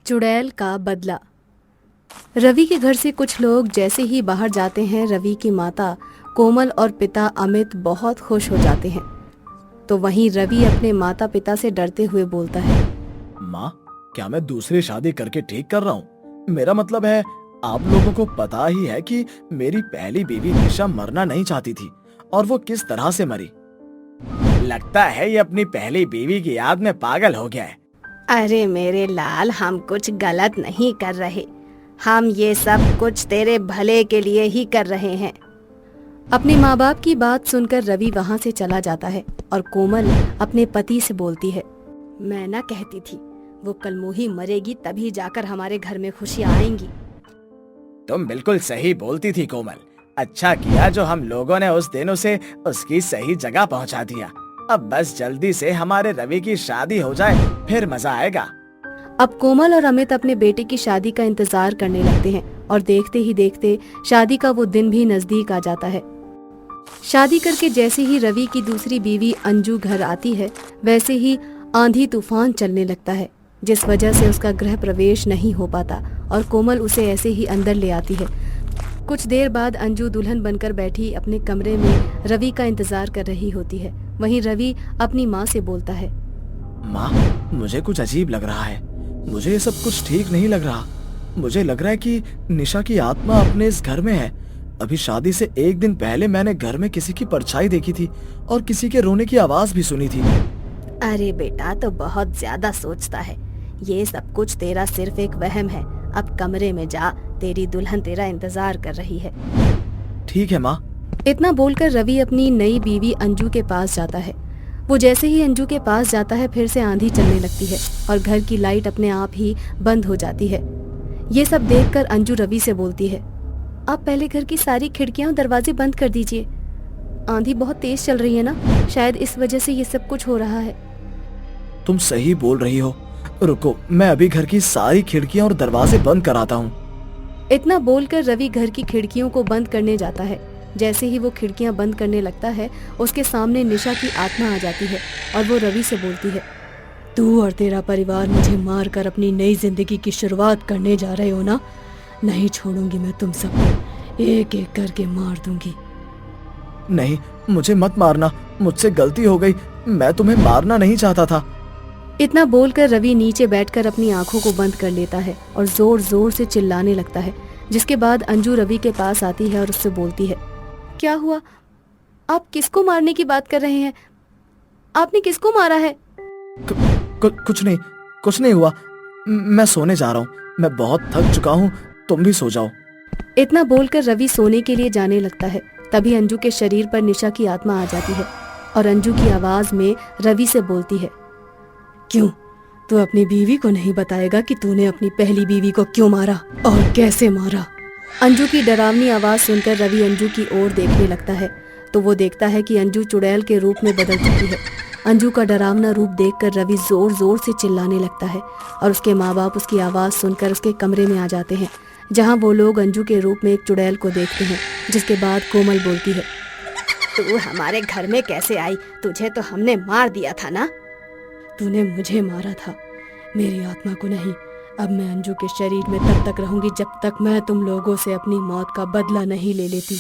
चुड़ैल का बदला। रवि के घर से कुछ लोग जैसे ही बाहर जाते हैं, रवि की माता कोमल और पिता अमित बहुत खुश हो जाते हैं। तो वहीं रवि अपने माता पिता से डरते हुए बोलता है, माँ, क्या मैं दूसरी शादी करके ठीक कर रहा हूँ? मेरा मतलब है, आप लोगों को पता ही है कि मेरी पहली बीवी निशा मरना नहीं चाहती थी और वो किस तरह से मरी। लगता है ये अपनी पहली बीवी की याद में पागल हो गया है। अरे मेरे लाल, हम कुछ गलत नहीं कर रहे। हम ये सब कुछ तेरे भले के लिए ही कर रहे हैं। अपने माँ बाप की बात सुनकर रवि वहाँ से चला जाता है और कोमल अपने पति से बोलती है, मैं ना कहती थी वो कलमोही मरेगी तभी जाकर हमारे घर में खुशियाँ आएंगी। तुम बिल्कुल सही बोलती थी कोमल। अच्छा किया जो हम लोगों ने उस दिन उसे उसकी सही जगह पहुंचा दिया। अब बस जल्दी से हमारे रवि की शादी हो जाए, फिर मजा आएगा। अब कोमल और अमित अपने बेटे की शादी का इंतजार करने लगते हैं और देखते ही देखते शादी का वो दिन भी नजदीक आ जाता है। शादी करके जैसे ही रवि की दूसरी बीवी अंजू घर आती है, वैसे ही आंधी तूफान चलने लगता है, जिस वजह से उसका गृह प्रवेश नहीं हो पाता और कोमल उसे ऐसे ही अंदर ले आती है। कुछ देर बाद अंजू दुल्हन बनकर बैठी अपने कमरे में रवि का इंतजार कर रही होती है। वहीं रवि अपनी माँ से बोलता है, माँ, मुझे कुछ अजीब लग रहा है। मुझे ये सब कुछ ठीक नहीं लग रहा। मुझे लग रहा है कि निशा की आत्मा अपने इस घर में है। अभी शादी से एक दिन पहले मैंने घर में किसी की परछाई देखी थी और किसी के रोने की आवाज भी सुनी थी। अरे बेटा, तो बहुत ज्यादा सोचता है। ये सब कुछ तेरा सिर्फ एक वहम है। अब कमरे में जा, तेरी दुल्हन तेरा इंतजार कर रही है। ठीक है माँ। इतना बोलकर रवि अपनी नई बीवी अंजू के पास जाता है। वो जैसे ही अंजू के पास जाता है, फिर से आंधी चलने लगती है और घर की लाइट अपने आप ही बंद हो जाती है। ये सब देखकर अंजू रवि से बोलती है, आप पहले घर की सारी खिड़कियां और दरवाजे बंद कर दीजिए। आंधी बहुत तेज चल रही है ना, शायद इस वजह से ये सब कुछ हो रहा है। तुम सही बोल रही हो। रुको, मैं अभी घर की सारी खिड़कियां और दरवाजे बंद कराता हूँ। इतना बोलकर रवि घर की खिड़कियों को बंद करने जाता है। जैसे ही वो खिड़कियां बंद करने लगता है, उसके सामने निशा की आत्मा आ जाती है और वो रवि से बोलती है, तू और तेरा परिवार मुझे मारकर अपनी नई जिंदगी की शुरुआत करने जा रहे हो ना? नहीं छोड़ूंगी मैं तुम सबको, एक एक करके मार दूंगी। नहीं, मुझे मत मारना। मुझसे गलती हो गई। मैं तुम्हें मारना नहीं चाहता था। इतना बोलकर रवि नीचे बैठकर अपनी आंखों को बंद कर लेता है और जोर जोर से चिल्लाने लगता है। जिसके बाद अंजू रवि के पास आती है और उससे बोलती है, क्या हुआ? आप किसको मारने की बात कर रहे हैं? आपने किसको मारा है? कुछ नहीं हुआ। मैं सोने जा रहा हूँ। मैं बहुत थक चुका हूँ। तुम भी सो जाओ। इतना बोलकर रवि सोने के लिए जाने लगता है। तभी अंजू के शरीर पर निशा की आत्मा आ जाती है और अंजू की आवाज में रवि से बोलती है, क्यों तू अपनी बीवी को नहीं बताएगा कि तूने अपनी पहली बीवी को क्यों मारा और कैसे मारा? अंजू की डरावनी आवाज सुनकर रवि अंजू की ओर देखने लगता है तो वो देखता है कि अंजू चुड़ैल के रूप में बदल चुकी है। अंजू का डरावना रूप देखकर रवि जोर जोर से चिल्लाने लगता है और उसके माँ बाप उसकी आवाज सुनकर उसके कमरे में आ जाते हैं, जहाँ वो लोग अंजू के रूप में एक चुड़ैल को देखते हैं। जिसके बाद कोमल बोलती है, तू हमारे घर में कैसे आई? तुझे तो हमने मार दिया था ना? तूने मुझे मारा था, मेरी आत्मा को नहीं। अब मैं अंजू के शरीर में तब तक रहूंगी जब तक मैं तुम लोगों से अपनी मौत का बदला नहीं ले लेती।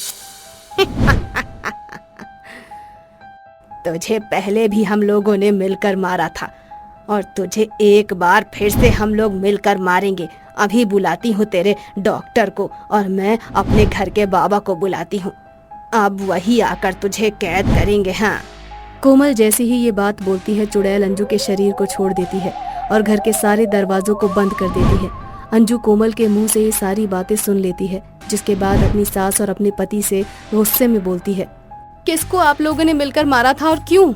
तुझे पहले भी हम लोगों ने मिलकर मारा था और तुझे एक बार फिर से हम लोग मिलकर मारेंगे। अभी बुलाती हूँ तेरे डॉक्टर को और मैं अपने घर के बाबा को बुलाती हूँ। अब वही आकर तुझे कैद करेंगे। हाँ। कोमल जैसे ही ये बात बोलती है, चुड़ैल अंजू के शरीर को छोड़ देती है और घर के सारे दरवाजों को बंद कर देती है। अंजू कोमल के मुंह से ये सारी बातें सुन लेती है, जिसके बाद अपनी सास और अपने पति से गुस्से में बोलती है, किसको आप लोगों ने मिलकर मारा था और क्यों?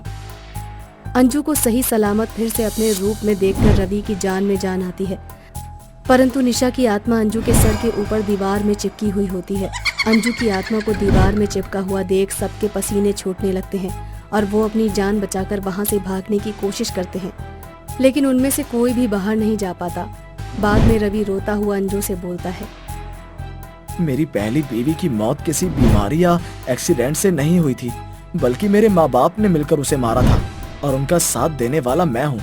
अंजू को सही सलामत फिर से अपने रूप में देखकर रवि की जान में जान आती है, परंतु निशा की आत्मा अंजू के सर के ऊपर दीवार में चिपकी हुई होती है। अंजू की आत्मा को दीवार में चिपका हुआ देख सबके पसीने छूटने लगते हैं और वो अपनी जान बचाकर वहां से भागने की कोशिश करते हैं, लेकिन उनमें से कोई भी बाहर नहीं जा पाता। बाद में रवि रोता हुआ अंजू से बोलता है, मेरी पहली बीवी की मौत किसी बीमारी या एक्सीडेंट से नहीं हुई थी, बल्कि मेरे माँ बाप ने मिलकर उसे मारा था और उनका साथ देने वाला मैं हूँ।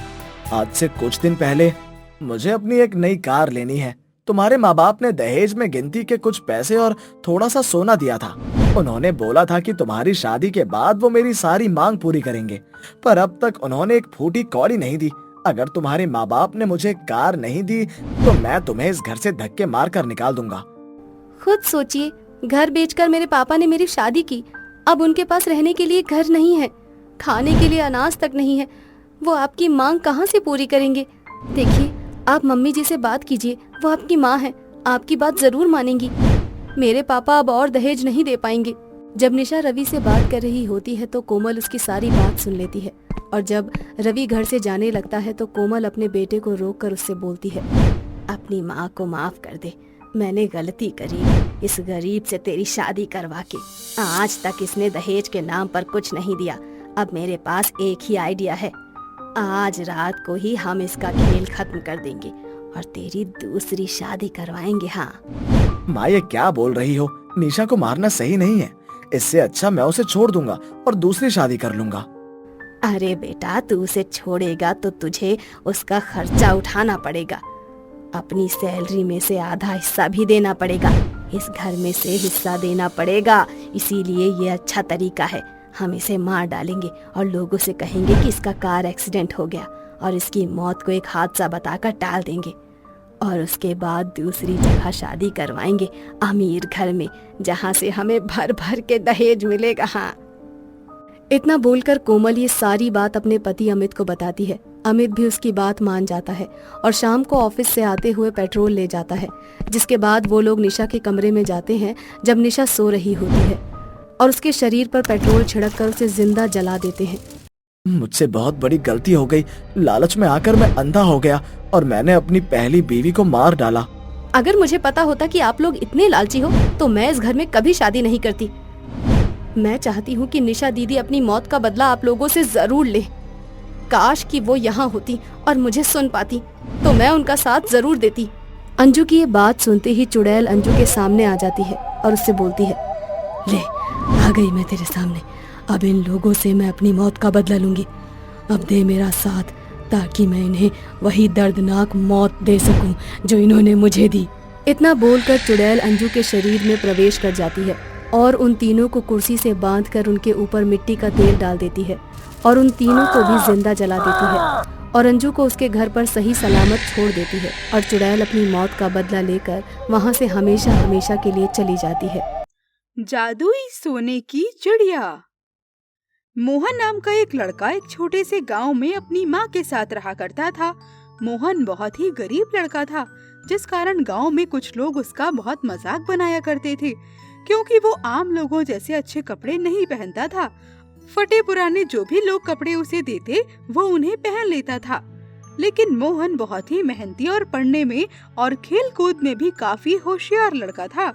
आज से कुछ दिन पहले मुझे अपनी एक नई कार लेनी है। तुम्हारे माँ बाप ने दहेज में गिनती के कुछ पैसे और थोड़ा सा सोना दिया था। उन्होंने बोला था कि तुम्हारी शादी के बाद वो मेरी सारी मांग पूरी करेंगे, पर अब तक उन्होंने एक फूटी कौड़ी नहीं दी। अगर तुम्हारे माँ बाप ने मुझे कार नहीं दी तो मैं तुम्हें इस घर से धक्के मार कर निकाल दूंगा। खुद सोचिए, घर बेचकर मेरे पापा ने मेरी शादी की। अब उनके पास रहने के लिए घर नहीं है, खाने के लिए अनाज तक नहीं है। वो आपकी मांग कहाँ से पूरी करेंगे? देखिए, आप मम्मी जी से बात कीजिए, वो आपकी माँ है, आपकी बात जरूर मानेंगी। मेरे पापा अब और दहेज नहीं दे पाएंगे। जब निशा रवि से बात कर रही होती है तो कोमल उसकी सारी बात सुन लेती है, और जब रवि घर से जाने लगता है तो कोमल अपने बेटे को रोककर उससे बोलती है, अपनी माँ को माफ कर दे, मैंने गलती करी इस गरीब से तेरी शादी करवा के। आज तक इसने दहेज के नाम पर कुछ नहीं दिया। अब मेरे पास एक ही आइडिया है, आज रात को ही हम इसका खेल खत्म कर देंगे और तेरी दूसरी शादी करवाएंगे। हाँ माँ, ये क्या बोल रही हो? निशा को मारना सही नहीं है। इससे अच्छा मैं उसे छोड़ दूंगा और दूसरी शादी कर लूंगा। अरे बेटा, तू उसे छोड़ेगा तो तुझे उसका खर्चा उठाना पड़ेगा, अपनी सैलरी में से आधा हिस्सा भी देना पड़ेगा, इस घर में से हिस्सा देना पड़ेगा। इसीलिए ये अच्छा तरीका है, हम इसे मार डालेंगे और लोगों से कहेंगे कि इसका कार एक्सीडेंट हो गया और इसकी मौत को एक हादसा बताकर टाल देंगे, और उसके बाद दूसरी जगह शादी करवाएंगे, अमीर घर में, जहाँ से हमें भर भर के दहेज मिलेगा। हाँ। इतना बोलकर कोमल ये सारी बात अपने पति अमित को बताती है। अमित भी उसकी बात मान जाता है और शाम को ऑफिस से आते हुए पेट्रोल ले जाता है, जिसके बाद वो लोग निशा के कमरे में जाते हैं जब निशा सो रही होती है, और उसके शरीर पर पेट्रोल छिड़क कर उसे जिंदा जला देते हैं। मुझसे बहुत बड़ी गलती हो गई। लालच में आकर मैं अंधा हो गया और मैंने अपनी पहली बीवी को मार डाला। अगर मुझे पता होता कि आप लोग इतने लालची हो तो मैं इस घर में कभी शादी नहीं करती। मैं चाहती हूँ कि निशा दीदी अपनी मौत का बदला आप लोगों से जरूर ले। काश कि वो यहाँ होती और मुझे सुन पाती तो मैं उनका साथ जरूर देती। अंजू की ये बात सुनते ही चुड़ैल अंजू के सामने आ जाती है और उससे बोलती है, ले आ गई मैं तेरे सामने, अब इन लोगों से मैं अपनी मौत का बदला लूंगी। अब दे मेरा साथ ताकि मैं इन्हें वही दर्दनाक मौत दे सकूं जो इन्होंने मुझे दी। इतना बोलकर चुड़ैल अंजू के शरीर में प्रवेश कर जाती है और उन तीनों को कुर्सी से बांधकर उनके ऊपर मिट्टी का तेल डाल देती है और उन तीनों को भी जिंदा जला देती है और अंजू को उसके घर पर सही सलामत छोड़ देती है। और चुड़ैल अपनी मौत का बदला लेकर वहाँ से हमेशा हमेशा के लिए चली जाती है। जादुई सोने की चिड़िया। मोहन नाम का एक लड़का एक छोटे से गांव में अपनी माँ के साथ रहा करता था। मोहन बहुत ही गरीब लड़का था, जिस कारण गांव में कुछ लोग उसका बहुत मजाक बनाया करते थे, क्योंकि वो आम लोगों जैसे अच्छे कपड़े नहीं पहनता था। फटे पुराने जो भी लोग कपड़े उसे देते वो उन्हें पहन लेता था। लेकिन मोहन बहुत ही मेहनती और पढ़ने में और खेल कूद में भी काफी होशियार लड़का था।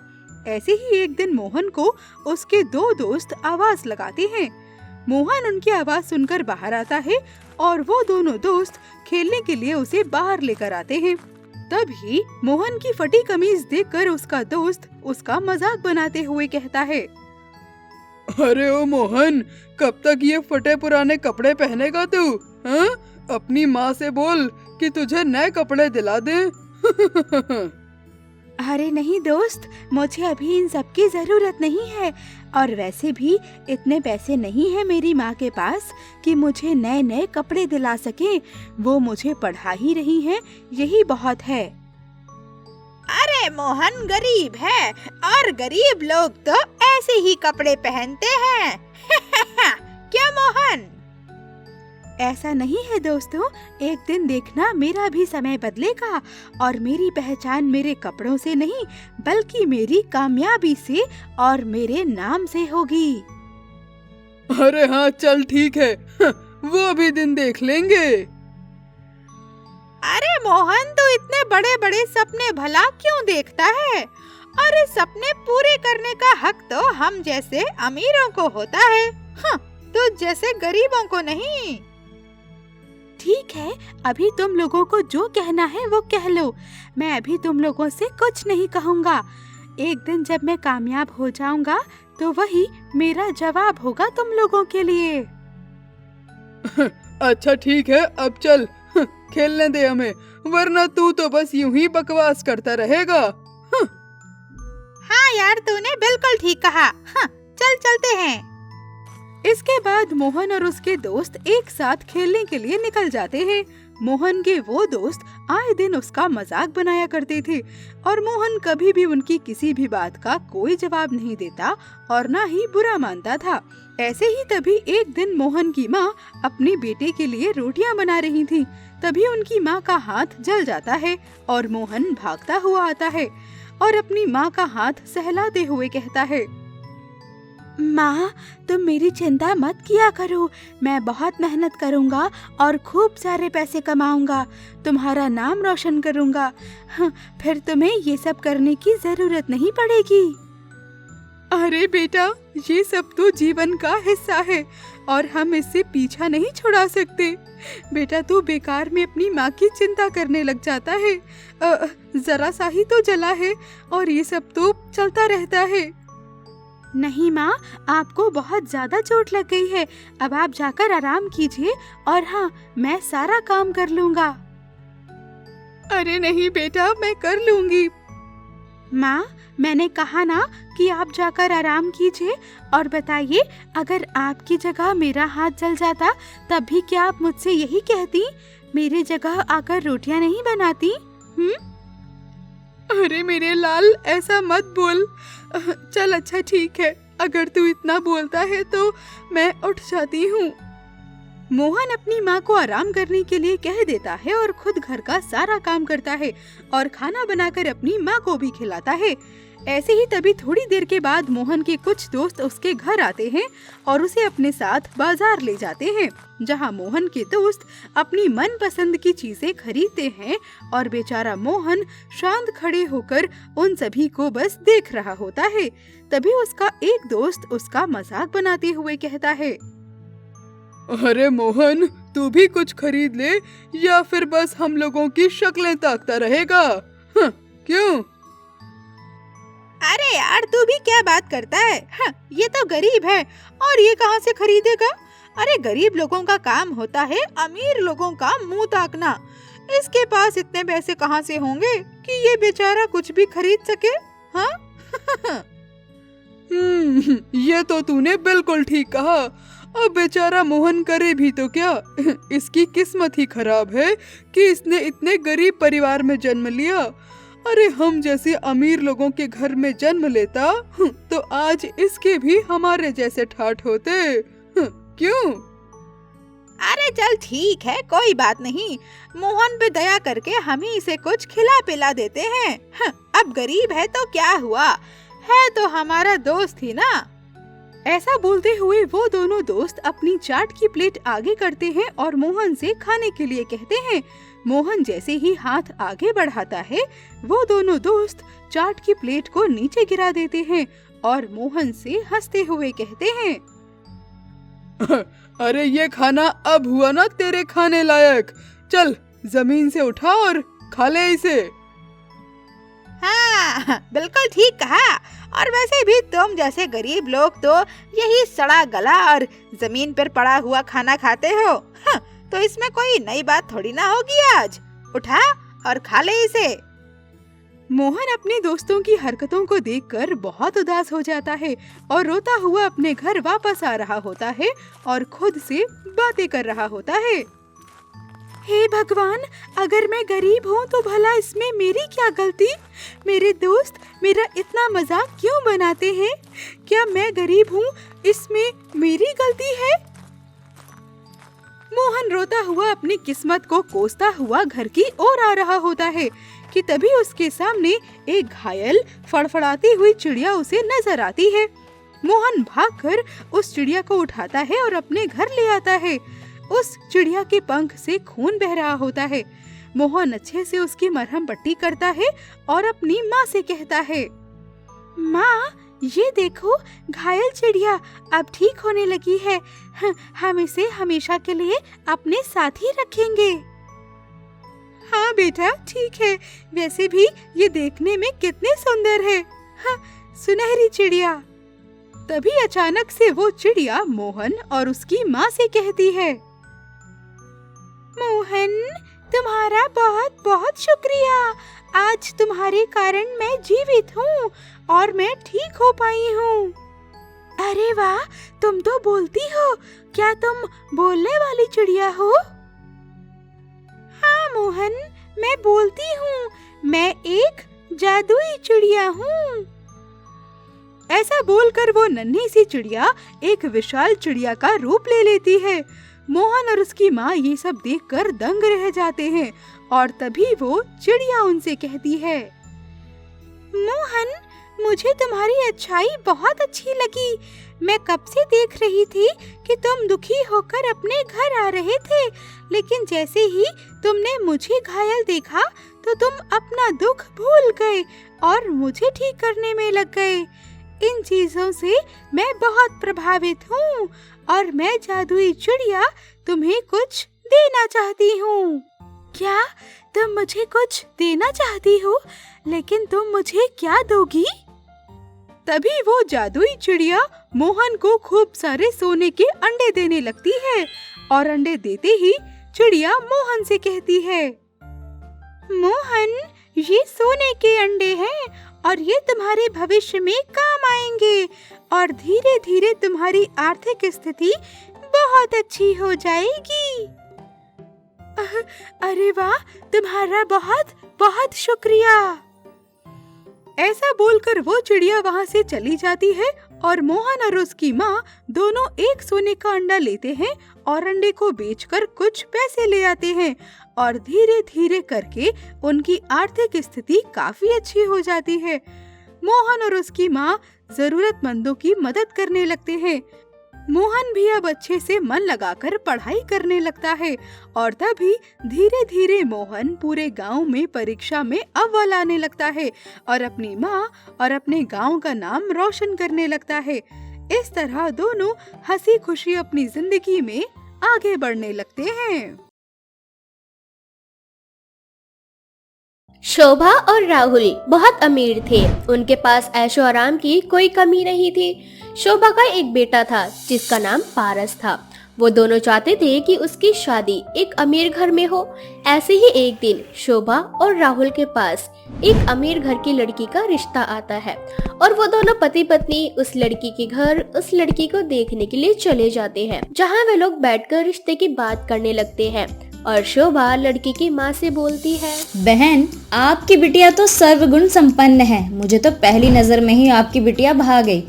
ऐसे ही एक दिन मोहन को उसके दो दोस्त आवाज लगाते हैं। मोहन उनकी आवाज सुनकर बाहर आता है और वो दोनों दोस्त खेलने के लिए उसे बाहर लेकर आते हैं। तभी मोहन की फटी कमीज देखकर उसका दोस्त उसका मजाक बनाते हुए कहता है, अरे ओ मोहन, कब तक ये फटे पुराने कपड़े पहनेगा तू? हाँ? अपनी माँ से बोल कि तुझे नए कपड़े दिला दे। अरे नहीं दोस्त, मुझे अभी इन सब की जरूरत नहीं है, और वैसे भी इतने पैसे नहीं है मेरी माँ के पास कि मुझे नए नए कपड़े दिला सके। वो मुझे पढ़ा ही रही है, यही बहुत है। अरे मोहन गरीब है और गरीब लोग तो ऐसे ही कपड़े पहनते हैं। क्या मोहन? ऐसा नहीं है दोस्तों, एक दिन देखना मेरा भी समय बदलेगा और मेरी पहचान मेरे कपड़ों से नहीं बल्कि मेरी कामयाबी से और मेरे नाम से होगी। अरे हाँ, चल ठीक है, वो भी दिन देख लेंगे। अरे मोहन, तू इतने बड़े बड़े सपने भला क्यों देखता है? अरे सपने पूरे करने का हक तो हम जैसे अमीरों को होता है, हाँ, तो जैसे गरीबों को नहीं। ठीक है, अभी तुम लोगों को जो कहना है वो कह लो, मैं अभी तुम लोगों से कुछ नहीं कहूँगा। एक दिन जब मैं कामयाब हो जाऊंगा तो वही मेरा जवाब होगा तुम लोगों के लिए। अच्छा ठीक है, अब चल, खेलने दे हमें। वरना तू तो बस यूं ही बकवास करता रहेगा। हाँ यार, तूने बिल्कुल ठीक कहा। हाँ, चल चलते हैं। इसके बाद मोहन और उसके दोस्त एक साथ खेलने के लिए निकल जाते हैं। मोहन के वो दोस्त आए दिन उसका मजाक बनाया करते थे और मोहन कभी भी उनकी किसी भी बात का कोई जवाब नहीं देता और ना ही बुरा मानता था। ऐसे ही तभी एक दिन मोहन की माँ अपने बेटे के लिए रोटियां बना रही थी। तभी उनकी माँ का हाथ जल जाता है और मोहन भागता हुआ आता है और अपनी माँ का हाथ सहलाते हुए कहता है, माँ, तुम मेरी चिंता मत किया करो। मैं बहुत मेहनत करूँगा और खूब सारे पैसे कमाऊँगा, तुम्हारा नाम रोशन करूँगा। हाँ, फिर तुम्हें ये सब करने की जरूरत नहीं पड़ेगी। अरे बेटा, ये सब तो जीवन का हिस्सा है और हम इससे पीछा नहीं छुड़ा सकते। बेटा, तू बेकार में अपनी माँ की चिंता करने लग जाता है। जरा सा ही तो जला है और ये सब तो चलता रहता है। नहीं माँ, आपको बहुत ज्यादा चोट लग गई है। अब आप जाकर आराम कीजिए और हाँ, मैं सारा काम कर लूँगा। अरे नहीं बेटा, मैं कर लूँगी। माँ, मैंने कहा ना कि आप जाकर आराम कीजिए। और बताइए, अगर आपकी जगह मेरा हाथ जल जाता तब भी क्या आप मुझसे यही कहती, मेरी जगह आकर रोटियां नहीं बनाती? अरे मेरे लाल, ऐसा मत बोल। चल अच्छा ठीक है, अगर तू इतना बोलता है तो मैं उठ जाती हूँ। मोहन अपनी माँ को आराम करने के लिए कह देता है और खुद घर का सारा काम करता है और खाना बनाकर अपनी माँ को भी खिलाता है। ऐसे ही तभी थोड़ी देर के बाद मोहन के कुछ दोस्त उसके घर आते हैं और उसे अपने साथ बाजार ले जाते हैं, जहाँ मोहन के दोस्त अपनी मनपसंद की चीजें खरीदते हैं और बेचारा मोहन शांत खड़े होकर उन सभी को बस देख रहा होता है। तभी उसका एक दोस्त उसका मजाक बनाते हुए कहता है, अरे मोहन, तू भी कुछ खरीद ले या फिर बस हम लोगों की शक्लें ताकता रहेगा? क्यों? अरे यार, तू भी क्या बात करता है? हाँ, ये तो गरीब है और ये कहाँ से खरीदेगा? अरे गरीब लोगों का काम होता है अमीर लोगों का मुंह ताकना। इसके पास इतने पैसे कहाँ से होंगे कि ये बेचारा कुछ भी खरीद सके? हाँ? ये तो तूने बिल्कुल ठीक कहा। अब बेचारा मोहन करे भी तो क्या? इसकी किस्मत ही खराब है कि इसने इतने गरीब परिवार में जन्म लिया। अरे हम जैसे अमीर लोगों के घर में जन्म लेता तो आज इसके भी हमारे जैसे ठाठ होते। क्यों? अरे चल ठीक है, कोई बात नहीं। मोहन पे दया करके हम ही इसे कुछ खिला पिला देते हैं। अब गरीब है तो क्या हुआ, है तो हमारा दोस्त ही ना। ऐसा बोलते हुए वो दोनों दोस्त अपनी चाट की प्लेट आगे करते हैं और मोहन से खाने के लिए कहते हैं। मोहन जैसे ही हाथ आगे बढ़ाता है, वो दोनों दोस्त चाट की प्लेट को नीचे गिरा देते हैं और मोहन से हंसते हुए कहते हैं, अरे ये खाना अब हुआ ना तेरे खाने लायक। चल जमीन से उठा और खा ले इसे। हाँ, बिल्कुल ठीक कहा। और वैसे भी तुम जैसे गरीब लोग तो यही सड़ा गला और जमीन पर पड़ा हुआ खाना खाते हो। हाँ, तो इसमें कोई नई बात थोड़ी ना होगी। आज उठा और खा ले इसे। मोहन अपने दोस्तों की हरकतों को देखकर बहुत उदास हो जाता है और रोता हुआ अपने घर वापस आ रहा होता है और खुद से बातें कर रहा होता है। हे भगवान, अगर मैं गरीब हूँ तो भला इसमें मेरी क्या गलती? मेरे दोस्त मेरा इतना मजाक क्यों बनाते हैं? क्या मैं गरीब हूँ, इसमें मेरी गलती है? मोहन रोता हुआ अपनी किस्मत को कोसता हुआ घर की ओर आ रहा होता है कि तभी उसके सामने एक घायल फड़फड़ाती हुई चिड़िया उसे नजर आती है। मोहन भागकर उस चिड़िया को उठाता है और अपने घर ले आता है। उस चिड़िया के पंख से खून बह रहा होता है। मोहन अच्छे से उसकी मरहम पट्टी करता है और अपनी माँ से कहता है, माँ, ये देखो, घायल चिड़िया अब ठीक होने लगी है। हम इसे हमेशा के लिए अपने साथ ही रखेंगे। हाँ बेटा, ठीक है। वैसे भी ये देखने में कितने सुंदर है। हाँ, सुनहरी चिड़िया। तभी अचानक से वो चिड़िया मोहन और उसकी माँ से कहती है, मोहन, तुम्हारा बहुत बहुत शुक्रिया। आज तुम्हारे कारण मैं जीवित हूँ और मैं ठीक हो पाई हूँ। अरे वाह, तुम तो बोलती हो। क्या तुम बोलने वाली चिड़िया हो? हाँ मोहन, मैं बोलती हूँ। मैं एक जादुई चिड़िया हूँ। ऐसा बोलकर वो नन्ही सी चिड़िया एक विशाल चिड़िया का रूप ले लेती है। मोहन और उसकी माँ ये सब देखकर दंग रह जाते हैं और तभी वो चिड़िया उनसे कहती है, मोहन, मुझे तुम्हारी अच्छाई बहुत अच्छी लगी। मैं कब से देख रही थी कि तुम दुखी होकर अपने घर आ रहे थे, लेकिन जैसे ही तुमने मुझे घायल देखा तो तुम अपना दुख भूल गए और मुझे ठीक करने में लग गए। इन चीजों से मैं बहुत प्रभावित हूँ और मैं जादुई चिड़िया तुम्हें कुछ देना चाहती हूँ। क्या तुम मुझे कुछ देना चाहती हो? लेकिन तुम मुझे क्या दोगी? तभी वो जादुई चिड़िया मोहन को खूब सारे सोने के अंडे देने लगती है और अंडे देते ही चिड़िया मोहन से कहती है, मोहन, ये सोने के अंडे हैं और ये तुम्हारे भविष्य में काम आएंगे और धीरे धीरे तुम्हारी आर्थिक स्थिति बहुत अच्छी हो जाएगी। अरे वाह, तुम्हारा बहुत बहुत शुक्रिया। ऐसा बोलकर वो चिड़िया वहाँ से चली जाती है और मोहन और उसकी माँ दोनों एक सोने का अंडा लेते हैं और अंडे को बेचकर कुछ पैसे ले आते हैं और धीरे धीरे करके उनकी आर्थिक स्थिति काफी अच्छी हो जाती है। मोहन और उसकी माँ जरूरतमंदों की मदद करने लगते हैं। मोहन भी अब अच्छे से मन लगाकर पढ़ाई करने लगता है और तभी धीरे धीरे मोहन पूरे गांव में परीक्षा में अव्वल आने लगता है और अपनी माँ और अपने गांव का नाम रोशन करने लगता है। इस तरह दोनों हंसी खुशी अपनी जिंदगी में आगे बढ़ने लगते हैं। शोभा और राहुल बहुत अमीर थे। उनके पास ऐशो आराम की कोई कमी नहीं थी। शोभा का एक बेटा था जिसका नाम पारस था। वो दोनों चाहते थे कि उसकी शादी एक अमीर घर में हो। ऐसे ही एक दिन शोभा और राहुल के पास एक अमीर घर की लड़की का रिश्ता आता है और वो दोनों पति पत्नी उस लड़की के घर उस लड़की को देखने के लिए चले जाते हैं, जहाँ वे लोग बैठकर रिश्ते की बात करने लगते हैं। और शोभा लड़की की माँ से बोलती है, बहन, आपकी बिटिया तो सर्वगुण संपन्न है। मुझे तो पहली नजर में ही आपकी बिटिया भा गई।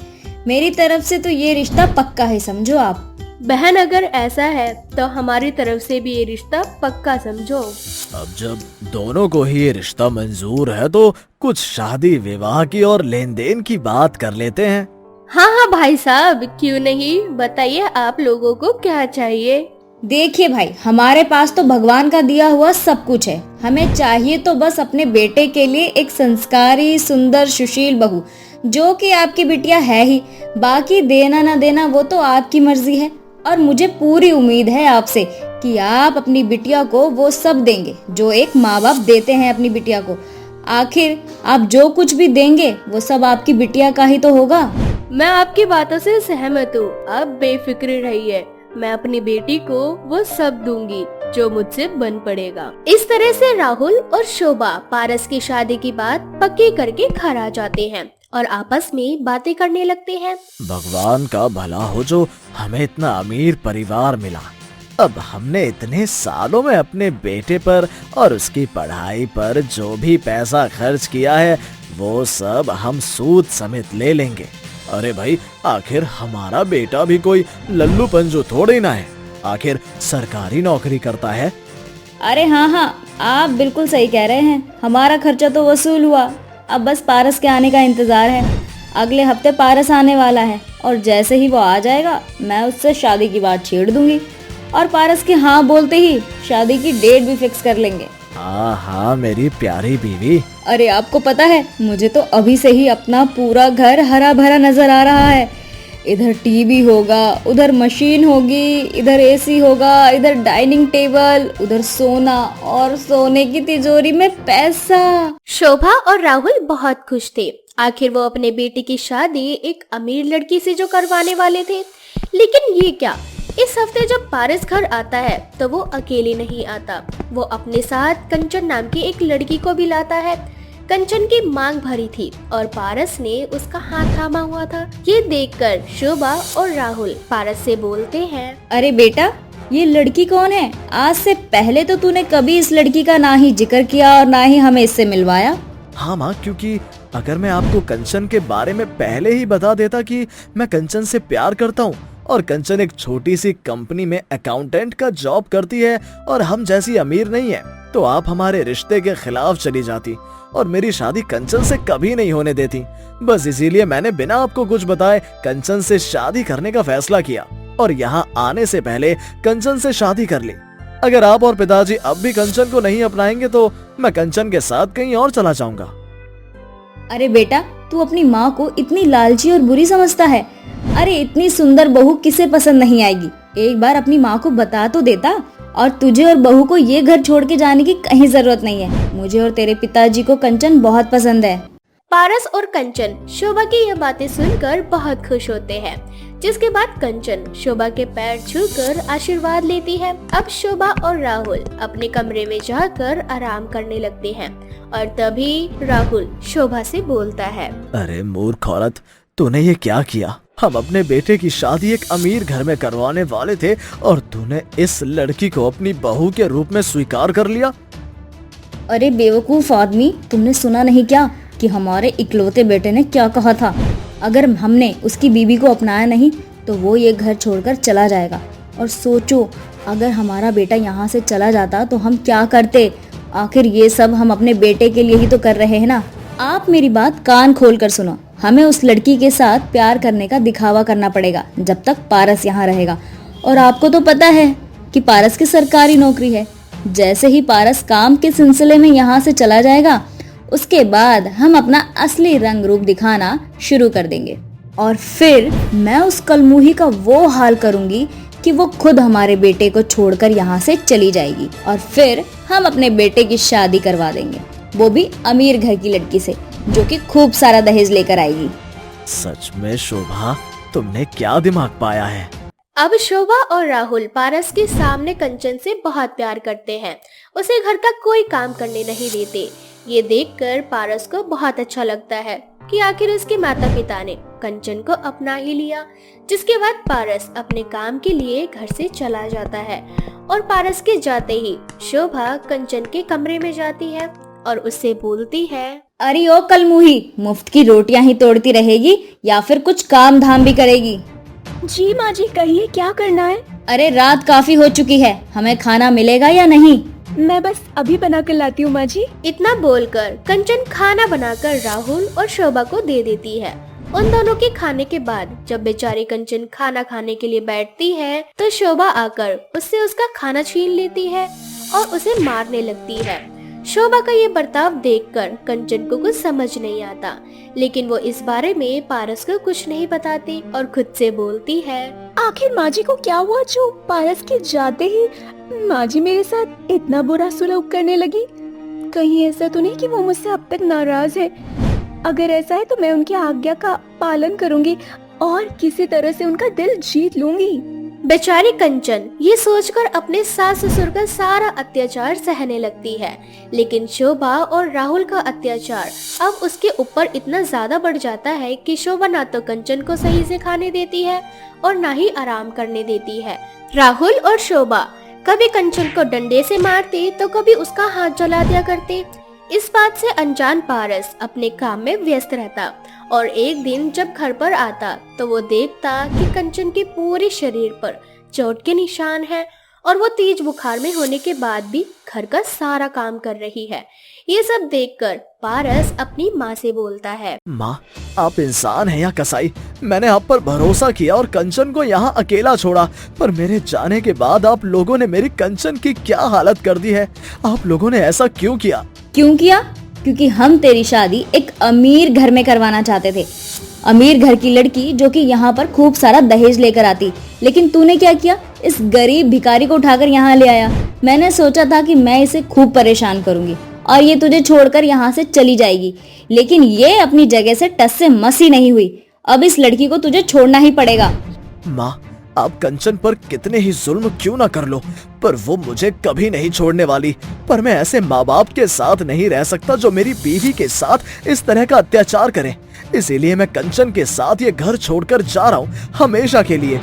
मेरी तरफ से तो ये रिश्ता पक्का है, समझो आप। बहन, अगर ऐसा है तो हमारी तरफ से भी ये रिश्ता पक्का समझो। अब जब दोनों को ही ये रिश्ता मंजूर है तो कुछ शादी विवाह की और लेन देन की बात कर लेते हैं। हाँ हाँ भाई साहब, क्यों नहीं, बताइए आप लोगों को क्या चाहिए। देखिए भाई, हमारे पास तो भगवान का दिया हुआ सब कुछ है। हमें चाहिए तो बस अपने बेटे के लिए एक संस्कारी, सुंदर, सुशील बहू, जो कि आपकी बिटिया है ही। बाकी देना ना देना वो तो आपकी मर्जी है। और मुझे पूरी उम्मीद है आपसे कि आप अपनी बिटिया को वो सब देंगे जो एक माँ बाप देते हैं अपनी बिटिया को। आखिर आप जो कुछ भी देंगे वो सब आपकी बिटिया का ही तो होगा। मैं आपकी बातों से सहमत हूँ। अब बेफिक्र रहिए, मैं अपनी बेटी को वो सब दूंगी जो मुझसे बन पड़ेगा। इस तरह से राहुल और शोभा पारस की शादी की बात पक्की करके घर आ जाते हैं और आपस में बातें करने लगते हैं। भगवान का भला हो जो हमें इतना अमीर परिवार मिला। अब हमने इतने सालों में अपने बेटे पर और उसकी पढ़ाई पर जो भी पैसा खर्च किया है वो सब हम सूद समेत ले लेंगे। अरे भाई, आखिर हमारा बेटा भी कोई लल्लू पंजू थोड़े ना है, आखिर सरकारी नौकरी करता है। अरे हाँ, आप बिल्कुल सही कह रहे हैं। हमारा खर्चा तो वसूल हुआ। अब बस पारस के आने का इंतजार है। अगले हफ्ते पारस आने वाला है और जैसे ही वो आ जाएगा मैं उससे शादी की बात छेड़ दूंगी और पारस के हाँ बोलते ही शादी की डेट भी फिक्स कर लेंगे। हाँ, मेरी प्यारी बीवी। अरे आपको पता है, मुझे तो अभी से ही अपना पूरा घर हरा भरा नजर आ रहा है। इधर टीवी होगा, उधर मशीन होगी, इधर एसी होगा, इधर डाइनिंग टेबल, उधर सोना और सोने की तिजोरी में पैसा। शोभा और राहुल बहुत खुश थे। आखिर वो अपने बेटे की शादी एक अमीर लड़की से जो करवाने वाले थे। लेकिन ये क्या, इस हफ्ते जब पारस घर आता है तो वो अकेले नहीं आता, वो अपने साथ कंचन नाम की एक लड़की को भी लाता है। कंचन की मांग भरी थी और पारस ने उसका हाथ थामा हुआ था। ये देखकर शोभा और राहुल पारस से बोलते हैं, अरे बेटा, ये लड़की कौन है? आज से पहले तो तूने कभी इस लड़की का ना ही जिक्र किया और ना ही हमें इससे मिलवाया। हाँ माँ, क्योंकि अगर मैं आपको कंचन के बारे में पहले ही बता देता कि मैं कंचन से प्यार करता हूँ और कंचन एक छोटी सी कंपनी में अकाउंटेंट का जॉब करती है और हम जैसी अमीर नहीं है, तो आप हमारे रिश्ते के खिलाफ चली जाती और मेरी शादी कंचन से कभी नहीं होने देती। बस इसीलिए मैंने बिना आपको कुछ बताए कंचन से शादी करने का फैसला किया और यहाँ आने से पहले कंचन से शादी कर ली। अगर आप और पिताजी अब भी कंचन को नहीं अपनाएंगे तो मैं कंचन के साथ कहीं और चला जाऊंगा। अरे बेटा, तू अपनी माँ को इतनी लालची और बुरी समझता है? अरे इतनी सुंदर बहू किसे पसंद नहीं आएगी? एक बार अपनी माँ को बता तो देता। और तुझे और बहू को ये घर छोड़ के जाने की कहीं जरूरत नहीं है। मुझे और तेरे पिताजी को कंचन बहुत पसंद है। पारस और कंचन शोभा की यह बातें सुनकर बहुत खुश होते हैं, जिसके बाद कंचन शोभा के पैर छूकर आशीर्वाद लेती है। अब शोभा और राहुल अपने कमरे में जाकर आराम करने लगते हैं और तभी राहुल शोभा से बोलता है, अरे मूर्ख औरत, तूने ये क्या किया? हम अपने बेटे की शादी एक अमीर घर में करवाने वाले थे और तूने इस लड़की को अपनी बहू के रूप में स्वीकार कर लिया। अरे बेवकूफ आदमी, तुमने सुना नहीं क्या कि हमारे इकलौते बेटे ने क्या कहा था? अगर हमने उसकी बीवी को अपनाया नहीं तो वो ये घर छोड़कर चला जाएगा। और सोचो, अगर हमारा बेटा यहाँ से चला जाता तो हम क्या करते? आखिर ये सब हम अपने बेटे के लिए ही तो कर रहे हैं ना। आप मेरी बात कान खोल कर सुनो। हमें उस लड़की के साथ प्यार करने का दिखावा करना पड़ेगा जब तक पारस यहाँ रहेगा। और आपको तो पता है कि पारस की सरकारी नौकरी है। जैसे ही पारस काम के सिलसिले में यहाँ से चला जाएगा, उसके बाद हम अपना असली रंग रूप दिखाना शुरू कर देंगे। और फिर मैं उस कलमुही का वो हाल करूंगी कि वो खुद हमारे बेटे को छोड़कर यहाँ से चली जाएगी। और फिर हम अपने बेटे की शादी करवा देंगे, वो भी अमीर घर की लड़की से, जो कि खूब सारा दहेज लेकर आएगी। सच में शोभा, तुमने क्या दिमाग पाया है? अब शोभा और राहुल पारस के सामने कंचन से बहुत प्यार करते हैं, उसे घर का कोई काम करने नहीं देते। ये देखकर पारस को बहुत अच्छा लगता है कि आखिर उसके माता पिता ने कंचन को अपना ही लिया। जिसके बाद पारस अपने काम के लिए घर से चला जाता है और पारस के जाते ही शोभा कंचन के कमरे में जाती है और उससे बोलती है, अरे ओ कलमुही, मुफ्त की रोटियां ही तोड़ती रहेगी या फिर कुछ काम धाम भी करेगी? जी माँ जी, कहिए क्या करना है? अरे रात काफी हो चुकी है, हमें खाना मिलेगा या नहीं? मैं बस अभी बना कर लाती हूँ माँ जी। इतना बोलकर कंचन खाना बनाकर राहुल और शोभा को दे देती है। उन दोनों के खाने के बाद जब बेचारी कंचन खाना खाने के लिए बैठती है तो शोभा आकर उससे उसका खाना छीन लेती है और उसे मारने लगती है। शोभा का ये बर्ताव देखकर कंचन को कुछ समझ नहीं आता, लेकिन वो इस बारे में पारस को कुछ नहीं बताती और खुद से बोलती है, आखिर माँ जी को क्या हुआ जो पारस के जाते ही माँ जी मेरे साथ इतना बुरा सलूक करने लगी? कहीं ऐसा तो नहीं कि वो मुझसे अब तक नाराज है? अगर ऐसा है तो मैं उनकी आज्ञा का पालन करूंगी और किसी तरह से उनका दिल जीत लूंगी। बेचारी कंचन ये सोचकर अपने सास ससुर का सारा अत्याचार सहने लगती है, लेकिन शोभा और राहुल का अत्याचार अब उसके ऊपर इतना ज्यादा बढ़ जाता है कि शोभा ना तो कंचन को सही से खाने देती है और ना ही आराम करने देती है। राहुल और शोभा कभी कंचन को डंडे से मारते तो कभी उसका हाथ जला दिया करते। इस बात से अनजान पारस अपने काम में व्यस्त रहता और एक दिन जब घर पर आता तो वो देखता कि कंचन के पूरे शरीर पर चोट के निशान हैं और वो तेज बुखार में होने के बाद भी घर का सारा काम कर रही है। ये सब देखकर पारस अपनी माँ से बोलता है, माँ, आप इंसान हैं या कसाई? मैंने आप पर भरोसा किया और कंचन को यहाँ अकेला छोड़ा, पर मेरे जाने के बाद आप लोगों ने मेरी कंचन की क्या हालत कर दी है? आप लोगों ने ऐसा क्यों किया? क्यों किया? क्योंकि हम तेरी शादी एक अमीर घर में करवाना चाहते थे। अमीर घर की लड़की जो कि यहाँ पर खूब सारा दहेज लेकर आती, लेकिन तूने क्या किया? इस गरीब भिखारी को उठाकर यहाँ ले आया। मैंने सोचा था कि मैं इसे खूब परेशान करूंगी और ये तुझे छोड़कर यहाँ से चली जाएगी, लेकिन ये अपनी जगह से टस से मसी नहीं हुई। अब इस लड़की को तुझे छोड़ना ही पड़ेगा। माँ, आप कंचन पर कितने ही जुल्म क्यों ना कर लो, पर वो मुझे कभी नहीं छोड़ने वाली। पर मैं ऐसे माँ बाप के साथ नहीं रह सकता जो मेरी बीवी के साथ इस तरह का अत्याचार करें। इसीलिए मैं कंचन के साथ ये घर छोड़कर जा रहा हूँ, हमेशा के लिए।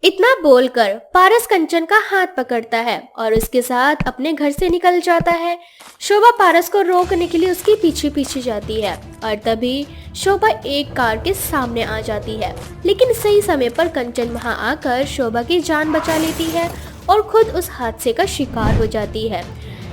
इतना बोलकर पारस कंचन का हाथ पकड़ता है और उसके साथ अपने घर से निकल जाता है। शोभा पारस को रोकने के लिए उसके पीछे पीछे जाती है और तभी शोभा एक कार के सामने आ जाती है, लेकिन सही समय पर कंचन वहां आकर शोभा की जान बचा लेती है और खुद उस हादसे का शिकार हो जाती है।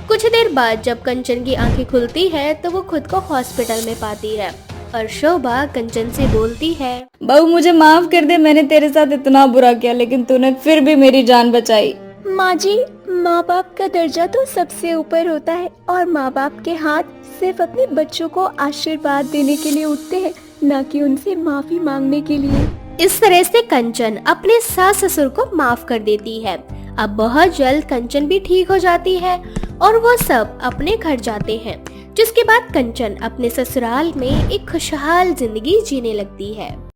कुछ देर बाद जब कंचन की आंखें खुलती है तो वो खुद को हॉस्पिटल में पाती है और शोभा कंचन से बोलती है, बहू मुझे माफ कर दे, मैंने तेरे साथ इतना बुरा किया लेकिन तूने फिर भी मेरी जान बचाई। माँ जी, माँ बाप का दर्जा तो सबसे ऊपर होता है और माँ बाप के हाथ सिर्फ अपने बच्चों को आशीर्वाद देने के लिए उठते हैं, न कि उनसे माफी मांगने के लिए। इस तरह से कंचन अपने सास ससुर को माफ कर देती है। अब बहुत जल्द कंचन भी ठीक हो जाती है और वो सब अपने घर जाते हैं, जिसके बाद कंचन अपने ससुराल में एक खुशहाल जिंदगी जीने लगती है।